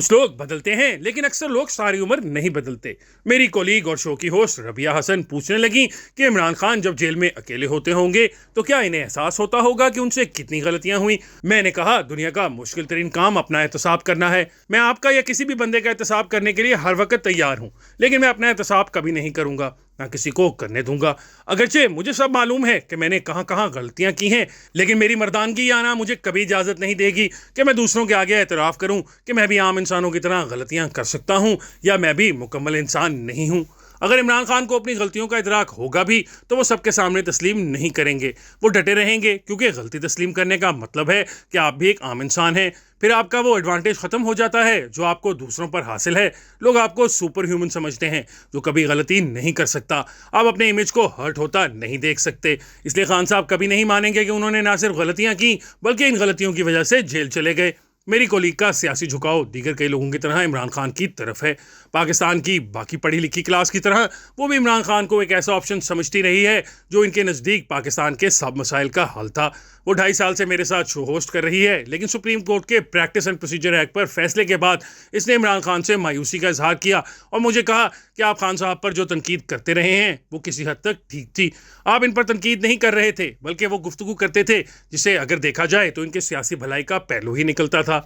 कुछ लोग बदलते हैं, लेकिन अक्सर लोग सारी उम्र नहीं बदलते। मेरी कोलीग और शो की होस्ट रबिया हसन पूछने लगी कि इमरान खान जब जेल में अकेले होते होंगे तो क्या इन्हें एहसास होता होगा कि उनसे कितनी गलतियां हुई। मैंने कहा, दुनिया का मुश्किल तरीन काम अपना एहतसाब करना है। मैं आपका या किसी भी बंदे का एहतसाब करने के लिए हर वक्त तैयार हूँ, लेकिन मैं अपना एहतसाब कभी नहीं करूंगा, ना किसी को करने दूंगा। अगरचे मुझे सब मालूम है कि मैंने कहां कहां गलतियां की हैं, लेकिन मेरी मर्दानगी आना मुझे कभी इजाजत नहीं देगी कि मैं दूसरों के आगे एतराफ़ करूं कि मैं भी आम इंसानों की तरह गलतियां कर सकता हूं या मैं भी मुकम्मल इंसान नहीं हूं। अगर इमरान खान को अपनी गलतियों का इदराक होगा भी तो वो सबके सामने तस्लीम नहीं करेंगे। वो डटे रहेंगे, क्योंकि गलती तस्लीम करने का मतलब है कि आप भी एक आम इंसान हैं। फिर आपका वो एडवांटेज ख़त्म हो जाता है जो आपको दूसरों पर हासिल है। लोग आपको सुपर ह्यूमन समझते हैं जो कभी गलती नहीं कर सकता। आप अपने इमेज को हर्ट होता नहीं देख सकते, इसलिए खान साहब कभी नहीं मानेंगे कि उन्होंने ना सिर्फ गलतियां की बल्कि इन गलतियों की वजह से जेल चले गए। मेरी कोलीग का सियासी झुकाव दीगर कई लोगों की तरह इमरान खान की तरफ है। पाकिस्तान की बाकी पढ़ी लिखी क्लास की तरह वो भी इमरान खान को एक ऐसा ऑप्शन समझती रही है जो इनके नज़दीक पाकिस्तान के सब मसाइल का हल था। वो 2.5 साल से मेरे साथ शो होस्ट कर रही है, लेकिन सुप्रीम कोर्ट के प्रैक्टिस एंड प्रोसीजर एक्ट पर फैसले के बाद इसने इमरान खान से मायूसी का इजहार किया और मुझे कहा कि आप खान साहब पर जो तनकीद करते रहे हैं वो किसी हद तक ठीक थी। आप इन पर तनकीद नहीं कर रहे थे, बल्कि वो गुफ्तगू करते थे जिसे अगर देखा जाए तो इनके सियासी भलाई का पहलू ही निकलता था।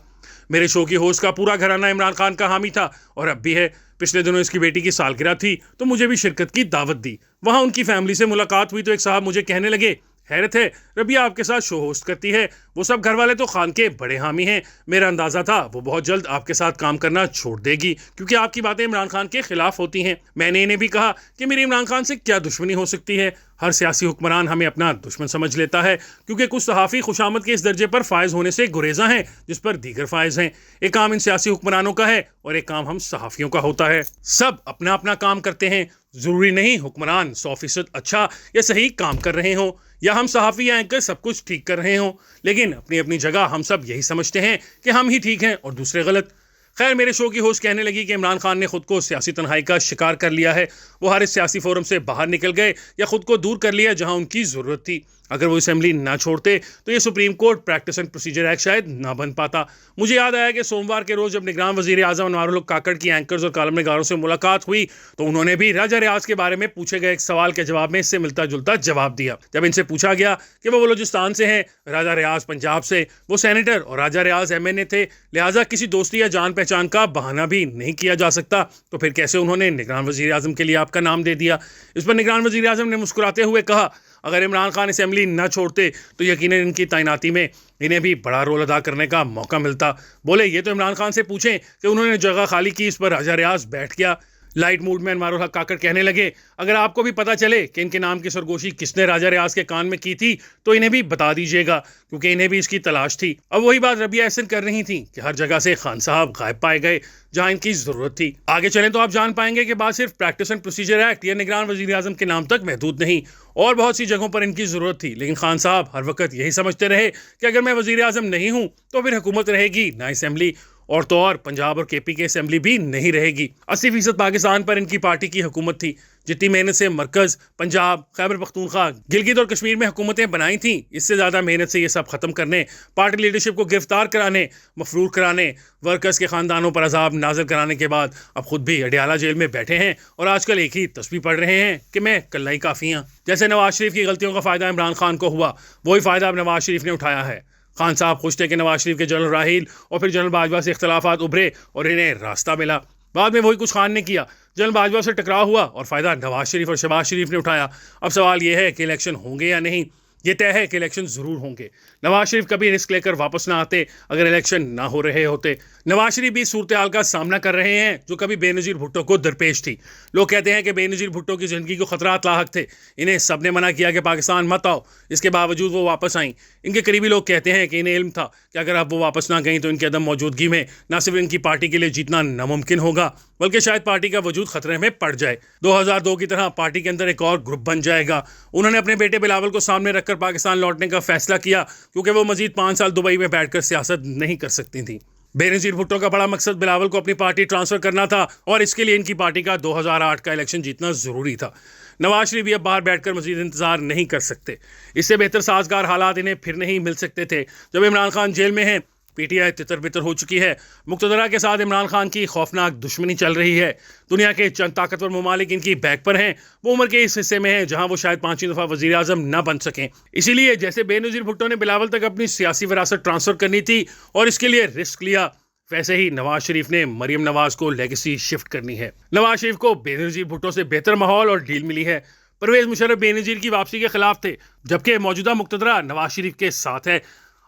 मेरे शो की होस्ट का पूरा घराना इमरान खान का हामी था और अब भी है। पिछले दिनों इसकी बेटी की सालगिरह थी तो मुझे भी शिरकत की दावत दी। वहां उनकी फैमिली से मुलाकात हुई तो एक साहब मुझे कहने लगे, हैरत है रबिया आपके साथ शो होस्ट करती है। वो सब घर वाले तो खान के बड़े हामी हैं। मेरा अंदाजा था वो बहुत जल्द आपके साथ काम करना छोड़ देगी, क्योंकि आपकी बातें इमरान खान के खिलाफ होती हैं। मैंने इन्हें भी कहा कि मेरी इमरान खान से क्या दुश्मनी हो सकती है। हर सियासी हुक्मरान हमें अपना दुश्मन समझ लेता है, क्योंकि कुछ सहाफ़ी खुशामद के इस दर्जे पर फायज होने से गुरेजा हैं जिस पर दीगर फायज हैं। एक काम इन सियासी हुक्मरानों का है और एक काम हम सहाफ़ियों का होता है। सब अपना अपना काम करते हैं। जरूरी नहीं हुक्मरान 100% अच्छा या सही काम कर रहे हों, या हम सहाफ़ी या एंकर सब कुछ ठीक कर रहे हों, लेकिन अपनी अपनी जगह हम सब यही समझते हैं कि हम ही ठीक हैं और दूसरे गलत। खैर, मेरे शो की होस्ट कहने लगी कि इमरान खान ने खुद को सियासी तन्हाई का शिकार कर लिया है। वो हर इस सियासी फोरम से बाहर निकल गए या खुद को दूर कर लिया जहां उनकी ज़रूरत थी। अगर वो असेंबली ना छोड़ते तो ये supreme court practice and procedure act शायद ना बन पाता। मुझे याद आया कि सोमवार के रोज जब निगरान वजीर आजम अनवारुल हक काकड़ की एंकर्स और कालम निगारों से मुलाकात हुई तो उन्होंने भी राजा रियाज के बारे में पूछे गए एक सवाल के जवाब में इससे मिलता जुलता जवाब दिया। जब इनसे पूछा गया कि वो बलोचिस्तान से हैं, राजा रियाज पंजाब से, वो सेनेटर और राजा रियाज MNA थे, लिहाजा किसी दोस्ती या जान पहचान का बहाना भी नहीं किया जा सकता, तो फिर कैसे उन्होंने निगरान वजीर आजम के लिए आपका नाम दे दिया। इस पर निगरान वजीर आजम ने मुस्कुराते हुए कहा, अगर इमरान खान असेंबली न छोड़ते तो यकीनन इनकी तैनाती में इन्हें भी बड़ा रोल अदा करने का मौका मिलता। बोले, ये तो इमरान खान से पूछें कि उन्होंने जगह खाली की, इस पर राजा रियाज बैठ गया। लाइट मूड में अनवारुल हक काकड़ कहने लगे, अगर आपको भी पता चले कि इनके नाम की सरगोशी किसने राजा रियाज के कान में की थी तो इन्हें भी बता दीजिएगा, क्योंकि इन्हें भी इसकी तलाश थी। अब वही बात रबिया हसन कर रही थी कि हर जगह से खान साहब गायब पाए गए जहां इनकी जरूरत थी। आगे चलें तो आप जान पाएंगे कि बात सिर्फ प्रैक्टिस एंड प्रोसीजर एक्ट या निगरान वजीर आजम के नाम तक महदूद नहीं, और बहुत सी जगहों पर इनकी जरूरत थी। लेकिन खान साहब हर वक्त यही समझते रहे कि अगर मैं वजीर आजम नहीं हूं तो फिर हुकूमत रहेगी ना असेंबली, और तो और पंजाब और KP की असेंबली भी नहीं रहेगी। 80% पाकिस्तान पर इनकी पार्टी की हुकूमत थी। जितनी मेहनत से मरकज, पंजाब, खैबर पख्तूनख्वा, गिलगित और कश्मीर में हुकूमतें बनाई थीं, इससे ज़्यादा मेहनत से ये सब ख़त्म करने, पार्टी लीडरशिप को गिरफ्तार कराने, मफरूर कराने, वर्कर्स के ख़ानदानों पर अजाब नाजिल कराने के बाद अब खुद भी अडियाला जेल में बैठे हैं और आजकल एक ही तस्बीह पढ़ रहे हैं कि मैं कल्ला ही काफ़ी हूँ। जैसे नवाज शरीफ की गलतियों का फ़ायदा इमरान खान को हुआ, वही फ़ायदा अब नवाज शरीफ ने उठाया है। खान साहब खुश थे कि नवाज शरीफ के जनरल राहील और फिर जनरल बाजवा से इख्तलाफात उभरे और इन्हें रास्ता मिला। बाद में वही कुछ खान ने किया, जनरल बाजवा से टकराव हुआ और फ़ायदा नवाज शरीफ और शहबाज शरीफ ने उठाया। अब सवाल यह है कि इलेक्शन होंगे या नहीं। ये तय है कि इलेक्शन ज़रूर होंगे। नवाज शरीफ कभी रिस्क लेकर वापस ना आते अगर इलेक्शन ना हो रहे होते। नवाज शरीफ भी सूरत हाल का सामना कर रहे हैं जो कभी बेनज़ीर भुट्टो को दरपेश थी। लोग कहते हैं कि बेनज़ीर भुट्टो की ज़िंदगी को ख़तरात लाहक थे, इन्हें सब ने मना किया कि पाकिस्तान मत आओ, इसके बावजूद वो वापस आईं। इनके करीबी लोग कहते हैं कि इन्हें इल्म था कि अगर अब वो वापस ना गई तो इनकी अदम मौजूदगी में न सिर्फ इनकी पार्टी के लिए जीतना नामुमकिन होगा, बल्कि शायद पार्टी का वजूद खतरे में पड़ जाए। 2002 की तरह पार्टी के अंदर एक और ग्रुप बन जाएगा। उन्होंने अपने बेटे बिलावल को सामने रखकर पाकिस्तान लौटने का फैसला किया, क्योंकि वो मजीद 5 साल दुबई में बैठकर सियासत नहीं कर सकती थी। बेनज़ीर भुट्टो का बड़ा मकसद बिलावल को अपनी पार्टी ट्रांसफ़र करना था और इसके लिए इनकी पार्टी का 2008 का इलेक्शन जीतना ज़रूरी था। नवाज शरीफ भी अब बाहर बैठकर मजीद इंतजार नहीं कर सकते। इससे बेहतर साजगार हालात इन्हें फिर नहीं मिल सकते थे। जब इमरान खान जेल में हैं पीटीआई तितर बितर हो चुकी है। मुक्तदरा के साथ इमरान खान की खौफनाक दुश्मनी चल रही है। दुनिया के चंद ताकतवर ममालिक इनकी बैक पर हैं। वो उम्र के इस हिस्से में हैं जहां वो शायद 5वीं दफा वजीर आजम न बन सकें। इसीलिए जैसे बेनजीर भुट्टो ने बिलावल तक अपनी सियासी विरासत ट्रांसफर करनी थी और इसके लिए रिस्क लिया, वैसे ही नवाज शरीफ ने मरियम नवाज को लेगेसी शिफ्ट करनी है। नवाज शरीफ को बेनजीर भुट्टो से बेहतर माहौल और डील मिली है। परवेज मुशर्रफ बेनजीर की वापसी के खिलाफ थे, जबकि मौजूदा मुक्तदरा नवाज शरीफ के साथ है।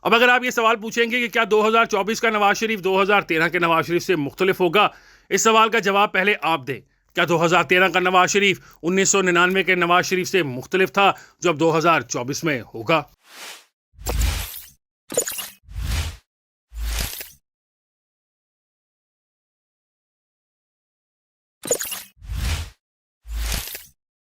अब अगर आप ये सवाल पूछेंगे कि क्या 2024 का नवाज शरीफ 2013 के नवाज शरीफ से मुख्तलिफ होगा, इस सवाल का जवाब पहले आप दें। क्या 2013 का नवाज शरीफ 1999 के नवाज शरीफ से मुख्तलिफ था जो अब 2024 में होगा?